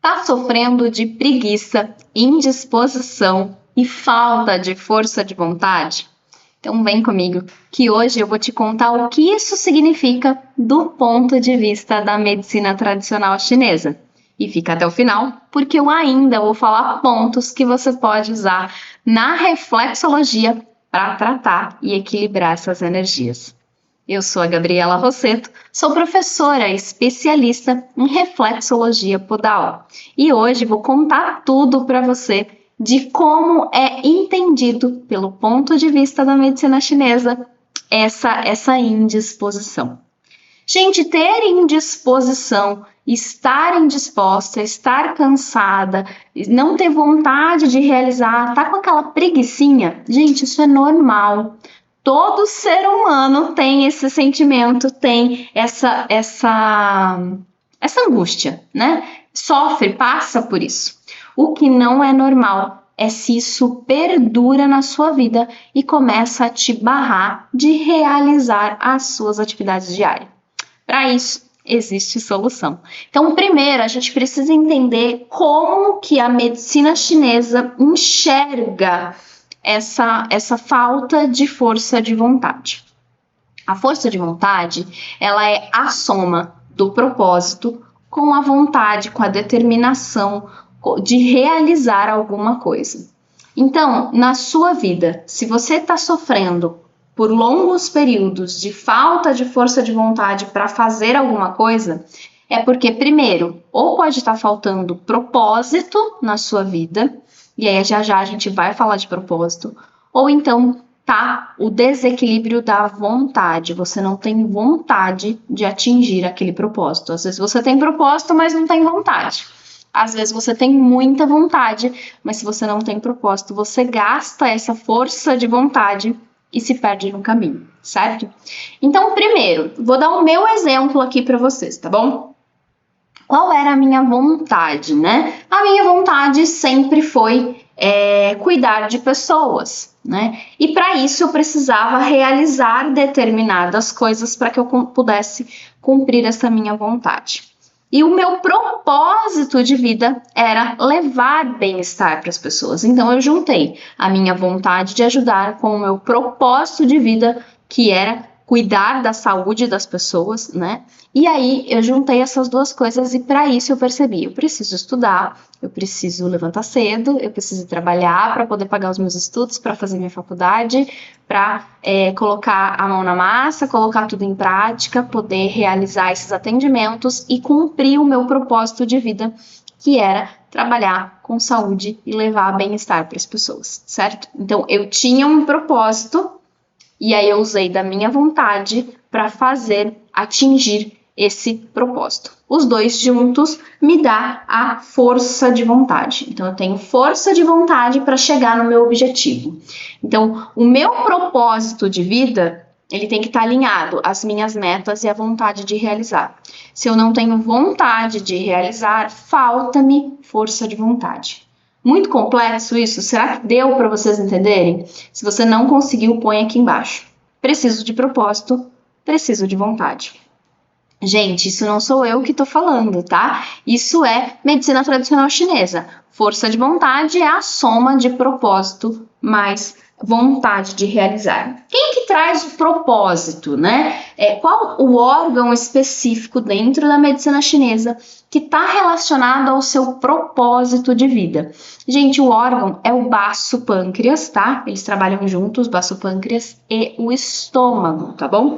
Tá sofrendo de preguiça, indisposição e falta de força de vontade? Então vem comigo, que hoje eu vou te contar o que isso significa do ponto de vista da medicina tradicional chinesa. E fica até o final, porque eu ainda vou falar pontos que você pode usar na reflexologia para tratar e equilibrar essas energias. Eu sou a Gabriela Rosseto, sou professora especialista em reflexologia podal e hoje vou contar tudo para você de como é entendido pelo ponto de vista da medicina chinesa essa indisposição. Gente, ter indisposição, estar indisposta, estar cansada, não ter vontade de realizar, tá com aquela preguicinha, gente, isso é normal. Todo ser humano tem esse sentimento, tem essa angústia, né? Sofre, passa por isso. O que não é normal é se isso perdura na sua vida e começa a te barrar de realizar as suas atividades diárias. Para isso, existe solução. Então, primeiro, a gente precisa entender como que a medicina chinesa enxerga essa falta de força de vontade. A força de vontade, ela é a soma do propósito com a vontade, com a determinação de realizar alguma coisa. Então, na sua vida, se você está sofrendo por longos períodos de falta de força de vontade para fazer alguma coisa, é porque, primeiro, ou pode estar faltando propósito na sua vida, e aí já a gente vai falar de propósito, ou então tá o desequilíbrio da vontade, você não tem vontade de atingir aquele propósito. Às vezes você tem propósito, mas não tem vontade. Às vezes você tem muita vontade, mas se você não tem propósito, você gasta essa força de vontade e se perde no caminho, certo? Então, primeiro, vou dar o meu exemplo aqui para vocês, tá bom? Qual era a minha vontade, né? A minha vontade sempre foi cuidar de pessoas, né? E para isso eu precisava realizar determinadas coisas para que eu pudesse cumprir essa minha vontade. E o meu propósito de vida era levar bem-estar para as pessoas. Então eu juntei a minha vontade de ajudar com o meu propósito de vida, que era cuidar da saúde das pessoas, né? E aí eu juntei essas duas coisas e para isso eu percebi, eu preciso estudar, eu preciso levantar cedo, eu preciso trabalhar para poder pagar os meus estudos, para fazer minha faculdade, para colocar a mão na massa, colocar tudo em prática, poder realizar esses atendimentos e cumprir o meu propósito de vida, que era trabalhar com saúde e levar bem-estar para as pessoas, certo? Então eu tinha um propósito e aí eu usei da minha vontade para atingir esse propósito. Os dois juntos me dá a força de vontade. Então eu tenho força de vontade para chegar no meu objetivo. Então o meu propósito de vida, ele tem que estar alinhado às minhas metas e à vontade de realizar. Se eu não tenho vontade de realizar, falta-me força de vontade. Muito complexo isso? Será que deu para vocês entenderem? Se você não conseguiu, põe aqui embaixo. Preciso de propósito, preciso de vontade. Gente, isso não sou eu que estou falando, tá? Isso é medicina tradicional chinesa. Força de vontade é a soma de propósito mais vontade de realizar. Quem que traz o propósito, né? Qual o órgão específico dentro da medicina chinesa que está relacionado ao seu propósito de vida? Gente, o órgão é o baço-pâncreas, tá? Eles trabalham juntos, baço-pâncreas e o estômago, tá bom?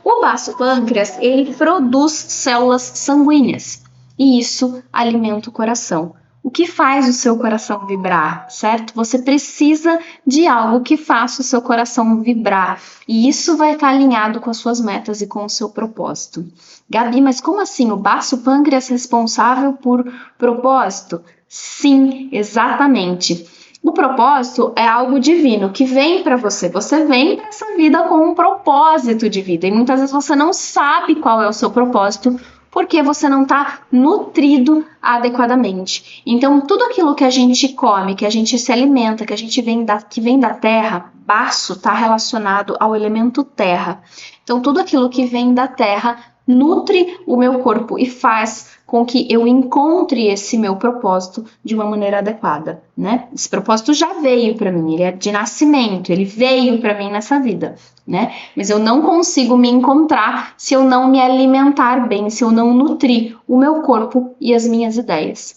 O baço-pâncreas, ele produz células sanguíneas e isso alimenta o coração. O que faz o seu coração vibrar, certo? Você precisa de algo que faça o seu coração vibrar. E isso vai estar alinhado com as suas metas e com o seu propósito. Gabi, mas como assim? O baço-pâncreas é responsável por propósito? Sim, exatamente. O propósito é algo divino que vem para você. Você vem para essa vida com um propósito de vida. E muitas vezes você não sabe qual é o seu propósito, porque você não está nutrido adequadamente. Então, tudo aquilo que a gente come, que a gente se alimenta, que vem da terra, baço está relacionado ao elemento terra. Então, tudo aquilo que vem da terra nutre o meu corpo e faz com que eu encontre esse meu propósito de uma maneira adequada, né? Esse propósito já veio para mim, ele é de nascimento, ele veio para mim nessa vida, né? Mas eu não consigo me encontrar se eu não me alimentar bem, se eu não nutrir o meu corpo e as minhas ideias.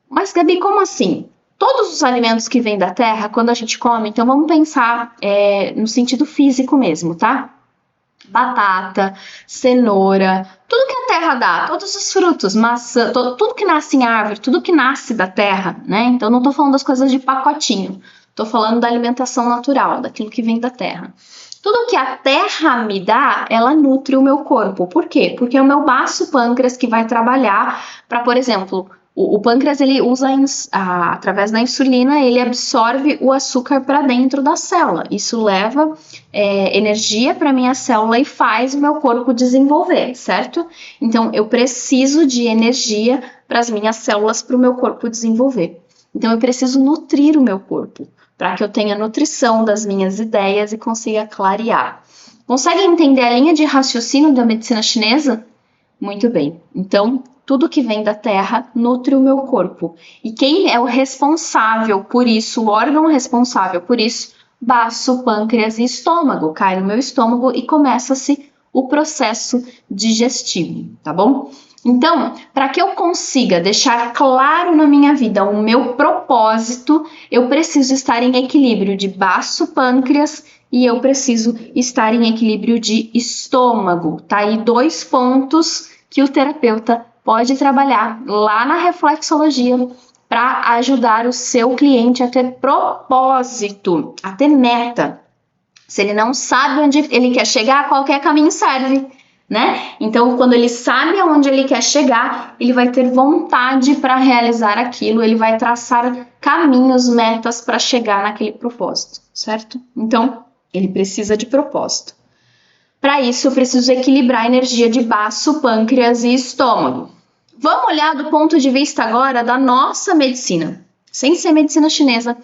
Mas, Gabi, como assim? Todos os alimentos que vêm da terra, quando a gente come, então vamos pensar no sentido físico mesmo, tá? Batata, cenoura, tudo que a terra dá, todos os frutos, maçã, tudo que nasce em árvore, tudo que nasce da terra, né? Então não tô falando das coisas de pacotinho, tô falando da alimentação natural, daquilo que vem da terra. Tudo que a terra me dá, ela nutre o meu corpo. Por quê? Porque é o meu baço pâncreas que vai trabalhar para, por exemplo, o pâncreas ele usa através da insulina, ele absorve o açúcar para dentro da célula. Isso leva energia para minha célula e faz o meu corpo desenvolver, certo? Então eu preciso de energia para as minhas células, para o meu corpo desenvolver. Então eu preciso nutrir o meu corpo para que eu tenha nutrição das minhas ideias e consiga clarear. Consegue entender a linha de raciocínio da medicina chinesa? Muito bem. Então, tudo que vem da terra nutre o meu corpo. E quem é o responsável por isso, o órgão responsável por isso, baço, pâncreas e estômago. Cai no meu estômago e começa-se o processo digestivo, tá bom? Então, para que eu consiga deixar claro na minha vida o meu propósito, eu preciso estar em equilíbrio de baço, pâncreas e eu preciso estar em equilíbrio de estômago. Tá aí 2 pontos que o terapeuta pode trabalhar lá na reflexologia para ajudar o seu cliente a ter propósito, a ter meta. Se ele não sabe onde ele quer chegar, qualquer caminho serve, né? Então, quando ele sabe aonde ele quer chegar, ele vai ter vontade para realizar aquilo, ele vai traçar caminhos, metas para chegar naquele propósito, certo? Então, ele precisa de propósito. Para isso, eu preciso equilibrar a energia de baço, pâncreas e estômago. Vamos olhar do ponto de vista agora da nossa medicina, sem ser medicina chinesa,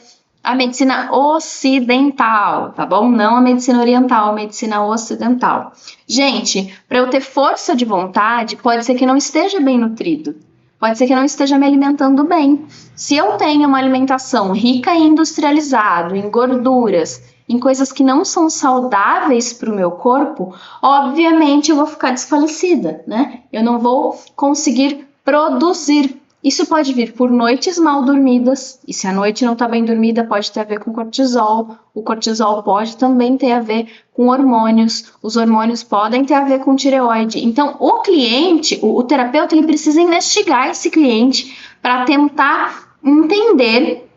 a medicina ocidental, tá bom? Não a medicina oriental, a medicina ocidental. Gente, para eu ter força de vontade, pode ser que não esteja bem nutrido. Pode ser que não esteja me alimentando bem. Se eu tenho uma alimentação rica em industrializado, em gorduras, em coisas que não são saudáveis para o meu corpo, obviamente eu vou ficar desfalecida, né? Eu não vou conseguir produzir. Isso pode vir por noites mal dormidas, e se a noite não está bem dormida, pode ter a ver com cortisol. O cortisol pode também ter a ver com hormônios, os hormônios podem ter a ver com tireoide. Então, o cliente, o terapeuta, ele precisa investigar esse cliente para tentar entender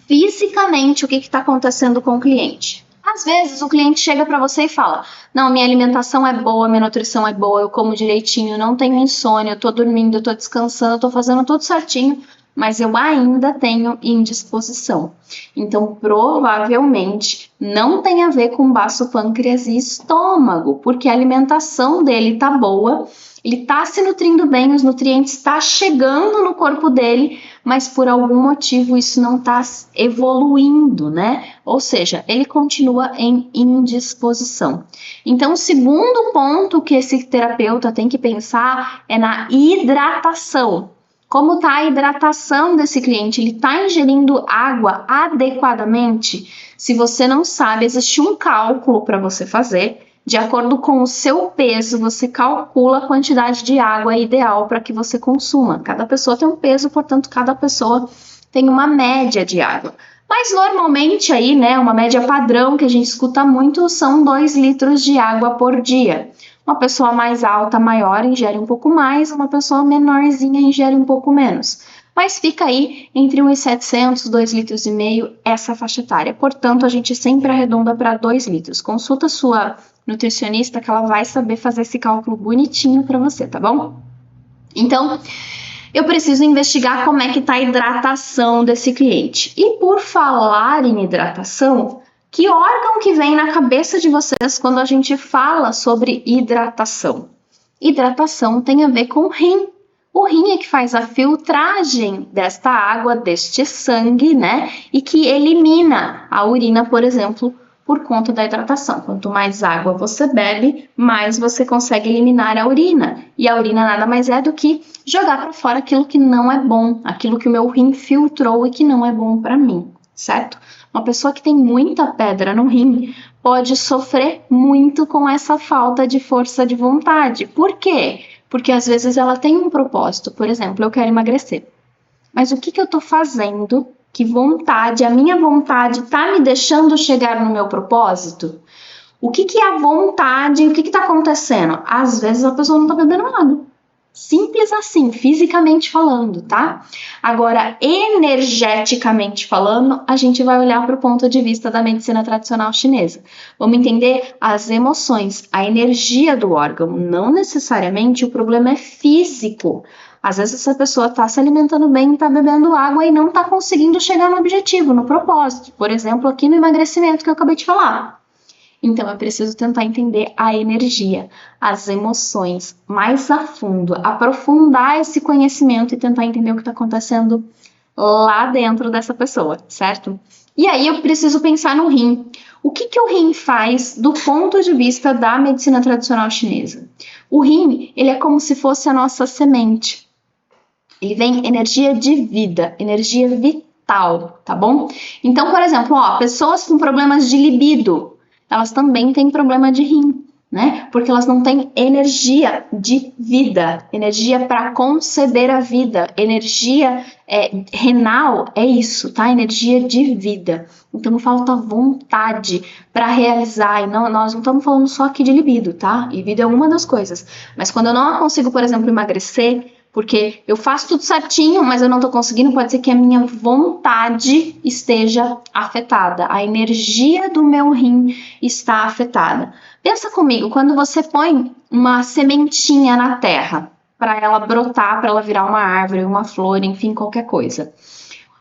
fisicamente o que está acontecendo com o cliente. Às vezes o cliente chega para você e fala: não, minha alimentação é boa, minha nutrição é boa, eu como direitinho, não tenho insônia, eu tô dormindo, eu tô descansando, eu tô fazendo tudo certinho, mas eu ainda tenho indisposição. Então, provavelmente não tem a ver com baço, pâncreas e estômago, porque a alimentação dele tá boa, ele tá se nutrindo bem, os nutrientes estão chegando no corpo dele, mas por algum motivo isso não está evoluindo, né? Ou seja, ele continua em indisposição. Então, o segundo ponto que esse terapeuta tem que pensar é na hidratação. Como está a hidratação desse cliente? Ele está ingerindo água adequadamente? Se você não sabe, existe um cálculo para você fazer. De acordo com o seu peso, você calcula a quantidade de água ideal para que você consuma. Cada pessoa tem um peso, portanto, cada pessoa tem uma média de água. Mas normalmente aí, né, uma média padrão que a gente escuta muito são 2 litros de água por dia. Uma pessoa mais alta, maior, ingere um pouco mais, uma pessoa menorzinha ingere um pouco menos. Mas fica aí entre 1.700 e 2,5 litros essa faixa etária. Portanto, a gente sempre arredonda para 2 litros. Consulta sua nutricionista que ela vai saber fazer esse cálculo bonitinho para você, tá bom? Então, eu preciso investigar como é que tá a hidratação desse cliente. E por falar em hidratação, que órgão que vem na cabeça de vocês quando a gente fala sobre hidratação? Hidratação tem a ver com o rim. O rim é que faz a filtragem desta água, deste sangue, né? E que elimina a urina, por exemplo, por conta da hidratação. Quanto mais água você bebe, mais você consegue eliminar a urina. E a urina nada mais é do que jogar para fora aquilo que não é bom, aquilo que o meu rim filtrou e que não é bom para mim, certo? Uma pessoa que tem muita pedra no rim pode sofrer muito com essa falta de força de vontade. Por quê? Porque às vezes ela tem um propósito. Por exemplo, eu quero emagrecer. Mas o que eu estou fazendo? Que vontade, a minha vontade está me deixando chegar no meu propósito? O que é a vontade? O que está acontecendo? Às vezes a pessoa não está bebendo nada. Simples assim, fisicamente falando, tá? Agora, energeticamente falando, a gente vai olhar para o ponto de vista da medicina tradicional chinesa. Vamos entender as emoções, a energia do órgão. Não necessariamente o problema é físico. Às vezes essa pessoa está se alimentando bem, está bebendo água e não está conseguindo chegar no objetivo, no propósito. Por exemplo, aqui no emagrecimento que eu acabei de falar. Então, eu preciso tentar entender a energia, as emoções mais a fundo, aprofundar esse conhecimento e tentar entender o que está acontecendo lá dentro dessa pessoa, certo? E aí eu preciso pensar no rim. O que o rim faz do ponto de vista da medicina tradicional chinesa? O rim, ele é como se fosse a nossa semente. Ele vem energia de vida, energia vital, tá bom? Então, por exemplo, pessoas com problemas de libido, elas também têm problema de rim, né? Porque elas não têm energia de vida, energia para conceber a vida, energia renal é isso, tá? Energia de vida. Então falta vontade para realizar, e nós não estamos falando só aqui de libido, tá? Libido é uma das coisas, mas quando eu não consigo, por exemplo, emagrecer, porque eu faço tudo certinho, mas eu não tô conseguindo, pode ser que a minha vontade esteja afetada, a energia do meu rim está afetada. Pensa comigo, quando você põe uma sementinha na terra, para ela brotar, para ela virar uma árvore, uma flor, enfim, qualquer coisa.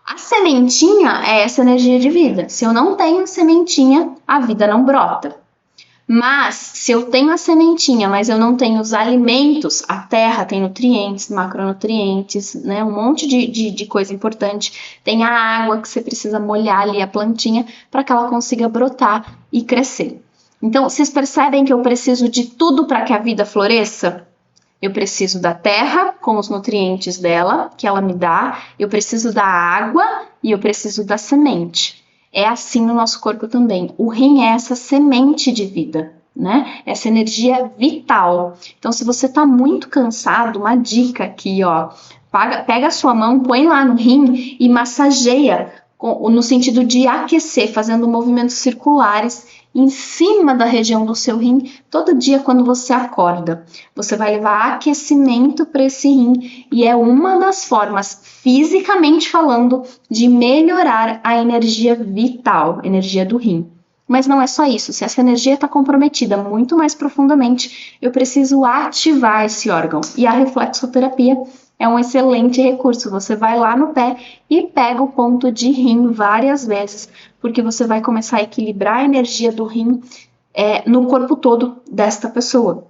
A sementinha é essa energia de vida. Se eu não tenho sementinha, a vida não brota. Mas, se eu tenho a sementinha, mas eu não tenho os alimentos, a terra tem nutrientes, macronutrientes, né? Um monte de coisa importante. Tem a água que você precisa molhar ali a plantinha para que ela consiga brotar e crescer. Então, vocês percebem que eu preciso de tudo para que a vida floresça? Eu preciso da terra com os nutrientes dela, que ela me dá. Eu preciso da água e eu preciso da semente. É assim no nosso corpo também. O rim é essa semente de vida, né? Essa energia vital. Então, se você tá muito cansado, uma dica aqui, pega a sua mão, põe lá no rim e massageia no sentido de aquecer, fazendo movimentos circulares em cima da região do seu rim, todo dia quando você acorda. Você vai levar aquecimento para esse rim e é uma das formas, fisicamente falando, de melhorar a energia vital, energia do rim. Mas não é só isso, se essa energia está comprometida muito mais profundamente, eu preciso ativar esse órgão. E a reflexoterapia é um excelente recurso. Você vai lá no pé e pega o ponto de rim várias vezes, porque você vai começar a equilibrar a energia do rim no corpo todo desta pessoa.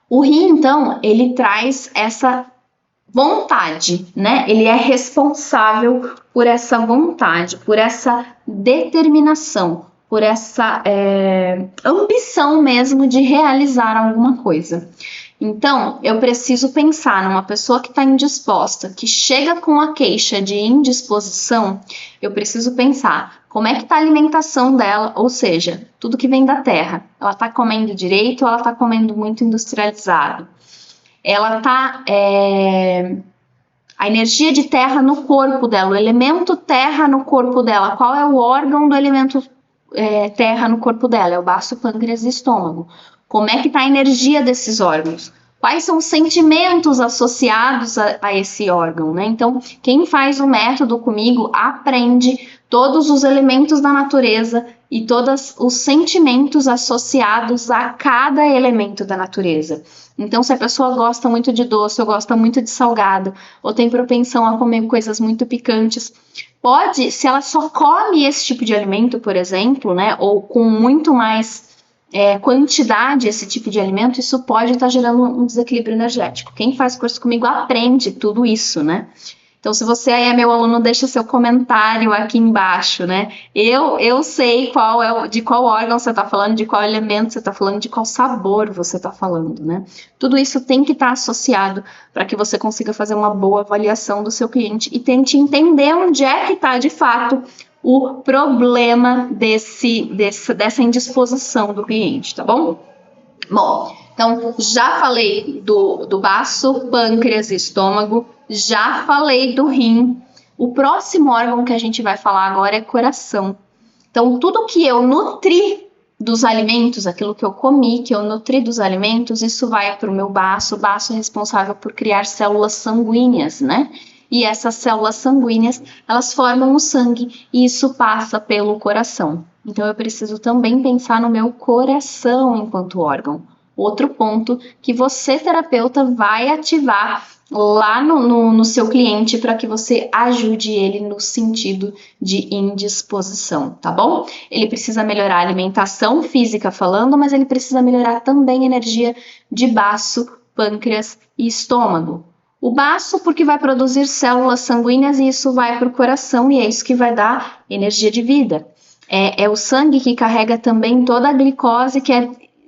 O rim, então, ele traz essa vontade, né? Ele é responsável por essa vontade, por essa determinação, por essa ambição mesmo de realizar alguma coisa. Então, eu preciso pensar numa pessoa que está indisposta, que chega com a queixa de indisposição, eu preciso pensar como é que está a alimentação dela, ou seja, tudo que vem da terra. Ela está comendo direito ou ela está comendo muito industrializado? Ela está... a energia de terra no corpo dela, o elemento terra no corpo dela, qual é o órgão do elemento terra no corpo dela? É o baço, pâncreas e estômago. Como é que está a energia desses órgãos? Quais são os sentimentos associados a esse órgão, né? Então, quem faz o método comigo aprende todos os elementos da natureza e todos os sentimentos associados a cada elemento da natureza. Então, se a pessoa gosta muito de doce, ou gosta muito de salgado, ou tem propensão a comer coisas muito picantes, pode, se ela só come esse tipo de alimento, por exemplo, né, ou com muito mais quantidade esse tipo de alimento, isso pode estar gerando um desequilíbrio energético. Quem faz curso comigo aprende tudo isso, né? Então, se você aí é meu aluno, deixa seu comentário aqui embaixo, né? Eu sei de qual órgão você está falando, de qual elemento você está falando, de qual sabor você está falando, né? Tudo isso tem que estar associado para que você consiga fazer uma boa avaliação do seu cliente e tente entender onde é que está, de fato, o problema dessa indisposição do cliente, tá bom? Bom, então já falei do baço, pâncreas e estômago, já falei do rim. O próximo órgão que a gente vai falar agora é coração. Então, tudo que eu nutri dos alimentos, aquilo que eu comi, que eu nutri dos alimentos, isso vai para o meu baço. O baço é responsável por criar células sanguíneas, né? E essas células sanguíneas, elas formam o sangue e isso passa pelo coração. Então, eu preciso também pensar no meu coração enquanto órgão. Outro ponto que você, terapeuta, vai ativar lá no seu cliente para que você ajude ele no sentido de indisposição, tá bom? Ele precisa melhorar a alimentação física falando, mas ele precisa melhorar também a energia de baço, pâncreas e estômago. O baço porque vai produzir células sanguíneas e isso vai para o coração e é isso que vai dar energia de vida. É o sangue que carrega também toda a glicose que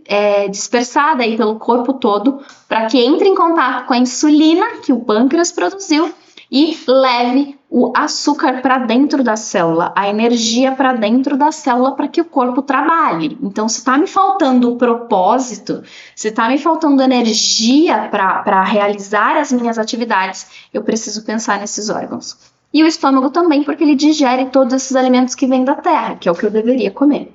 é dispersada aí pelo corpo todo para que entre em contato com a insulina que o pâncreas produziu e leve o açúcar para dentro da célula, a energia para dentro da célula para que o corpo trabalhe. Então, se está me faltando propósito, se está me faltando energia para realizar as minhas atividades, eu preciso pensar nesses órgãos. E o estômago também, porque ele digere todos esses alimentos que vêm da terra, que é o que eu deveria comer.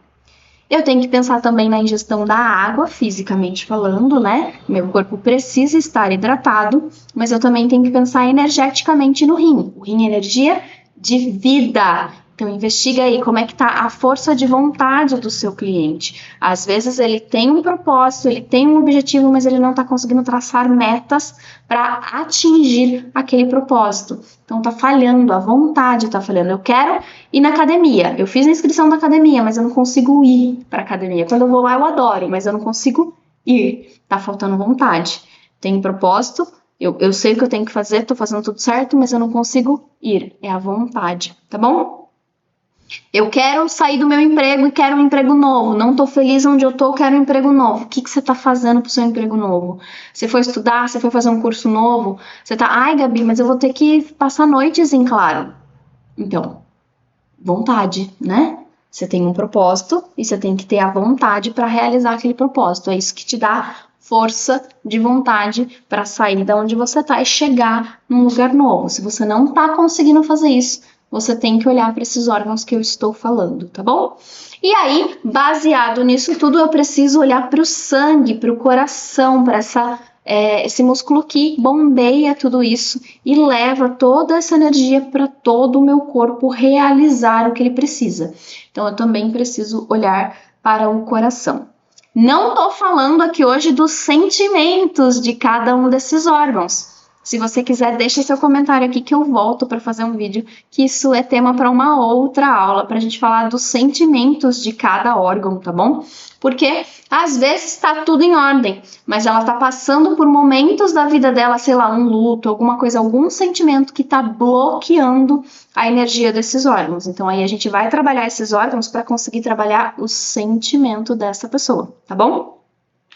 Eu tenho que pensar também na ingestão da água, fisicamente falando, né? Meu corpo precisa estar hidratado, mas eu também tenho que pensar energeticamente no rim. O rim é energia de vida. Então, investiga aí como é que está a força de vontade do seu cliente. Às vezes, ele tem um propósito, ele tem um objetivo, mas ele não está conseguindo traçar metas para atingir aquele propósito. Então, está falhando, a vontade está falhando. Eu quero ir na academia. Eu fiz a inscrição da academia, mas eu não consigo ir para a academia. Quando eu vou lá, eu adoro, mas eu não consigo ir. Está faltando vontade. Tem propósito, eu sei o que eu tenho que fazer, estou fazendo tudo certo, mas eu não consigo ir. É a vontade, tá bom? Eu quero sair do meu emprego e quero um emprego novo. Não estou feliz onde eu estou, quero um emprego novo. O que você está fazendo para o seu emprego novo? Você foi estudar? Você foi fazer um curso novo? Você está, ai, Gabi, mas eu vou ter que passar noites em claro. Então, vontade, né? Você tem um propósito e você tem que ter a vontade para realizar aquele propósito. É isso que te dá força de vontade para sair de onde você está e chegar num lugar novo. Se você não está conseguindo fazer isso, você tem que olhar para esses órgãos que eu estou falando, tá bom? E aí, baseado nisso tudo, eu preciso olhar para o sangue, para o coração, para esse músculo que bombeia tudo isso e leva toda essa energia para todo o meu corpo realizar o que ele precisa. Então, eu também preciso olhar para o coração. Não estou falando aqui hoje dos sentimentos de cada um desses órgãos. Se você quiser, deixa seu comentário aqui que eu volto para fazer um vídeo, que isso é tema para uma outra aula, para a gente falar dos sentimentos de cada órgão, tá bom? Porque às vezes está tudo em ordem, mas ela está passando por momentos da vida dela, sei lá, um luto, alguma coisa, algum sentimento que está bloqueando a energia desses órgãos. Então aí a gente vai trabalhar esses órgãos para conseguir trabalhar o sentimento dessa pessoa, tá bom?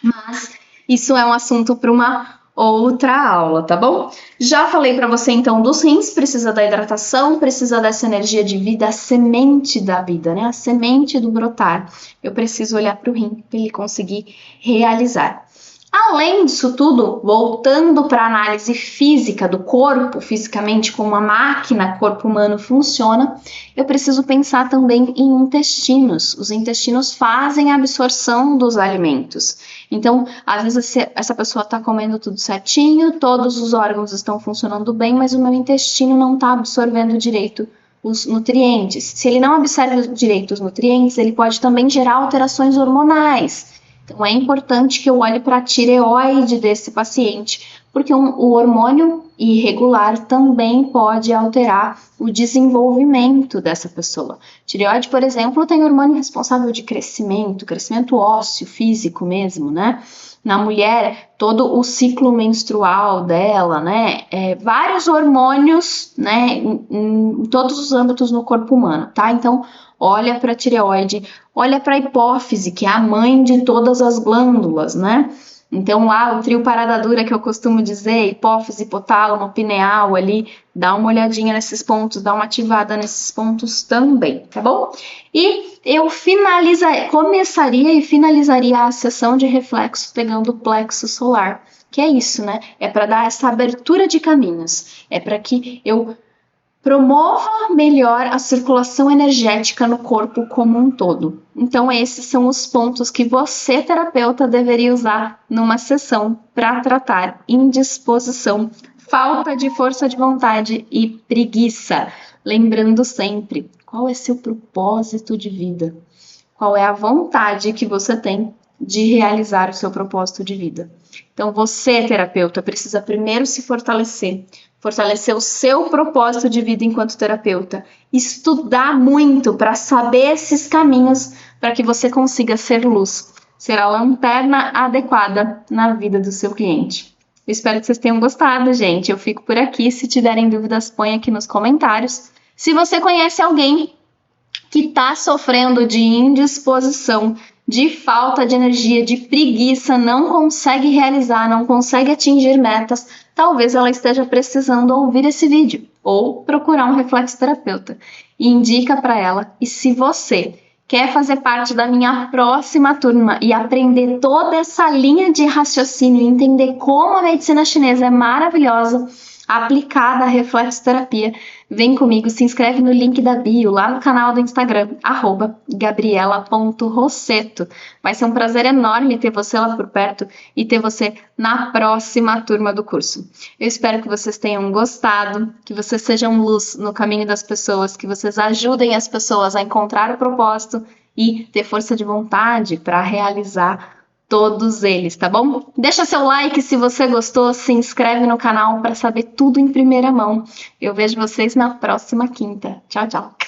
Mas isso é um assunto para uma outra aula, tá bom? Já falei para você então dos rins, precisa da hidratação, precisa dessa energia de vida, a semente da vida, né? A semente do brotar. Eu preciso olhar para o rim para ele conseguir realizar. Além disso tudo, voltando para a análise física do corpo, fisicamente como a máquina corpo humano funciona, eu preciso pensar também em intestinos. Os intestinos fazem a absorção dos alimentos. Então, às vezes essa pessoa está comendo tudo certinho, todos os órgãos estão funcionando bem, mas o meu intestino não está absorvendo direito os nutrientes. Se ele não absorve direito os nutrientes, ele pode também gerar alterações hormonais. Então, é importante que eu olhe para a tireoide desse paciente, porque o hormônio irregular também pode alterar o desenvolvimento dessa pessoa. Tireoide, por exemplo, tem hormônio responsável de crescimento ósseo, físico mesmo, né? Na mulher, todo o ciclo menstrual dela, né? Vários hormônios, né? Em todos os âmbitos no corpo humano, tá? Então, olha para a tireoide, olha para a hipófise, que é a mãe de todas as glândulas, né? Então, lá, o trio parada dura que eu costumo dizer, hipófise, hipotálamo, pineal ali, dá uma olhadinha nesses pontos, dá uma ativada nesses pontos também, tá bom? E eu começaria e finalizaria a sessão de reflexo pegando o plexo solar, que é isso, né? É para dar essa abertura de caminhos, é para que eu promova melhor a circulação energética no corpo como um todo. Então, esses são os pontos que você, terapeuta, deveria usar numa sessão para tratar indisposição, falta de força de vontade e preguiça. Lembrando sempre, qual é seu propósito de vida? Qual é a vontade que você tem de realizar o seu propósito de vida? Então, você, terapeuta, precisa primeiro se fortalecer o seu propósito de vida enquanto terapeuta, estudar muito para saber esses caminhos para que você consiga ser luz, ser a lanterna adequada na vida do seu cliente. Eu espero que vocês tenham gostado, gente. Eu fico por aqui. Se tiverem dúvidas, põe aqui nos comentários. Se você conhece alguém que está sofrendo de indisposição, de falta de energia, de preguiça, não consegue realizar, não consegue atingir metas, talvez ela esteja precisando ouvir esse vídeo ou procurar um reflexoterapeuta. E indica para ela. E se você quer fazer parte da minha próxima turma e aprender toda essa linha de raciocínio e entender como a medicina chinesa é maravilhosa, aplicada à reflexoterapia, vem comigo, se inscreve no link da bio, lá no canal do Instagram, @gabriela.rossetto. Vai ser um prazer enorme ter você lá por perto e ter você na próxima turma do curso. Eu espero que vocês tenham gostado, que vocês sejam luz no caminho das pessoas, que vocês ajudem as pessoas a encontrar o propósito e ter força de vontade para realizar todos eles, tá bom? Deixa seu like se você gostou, se inscreve no canal para saber tudo em primeira mão. Eu vejo vocês na próxima quinta. Tchau, tchau!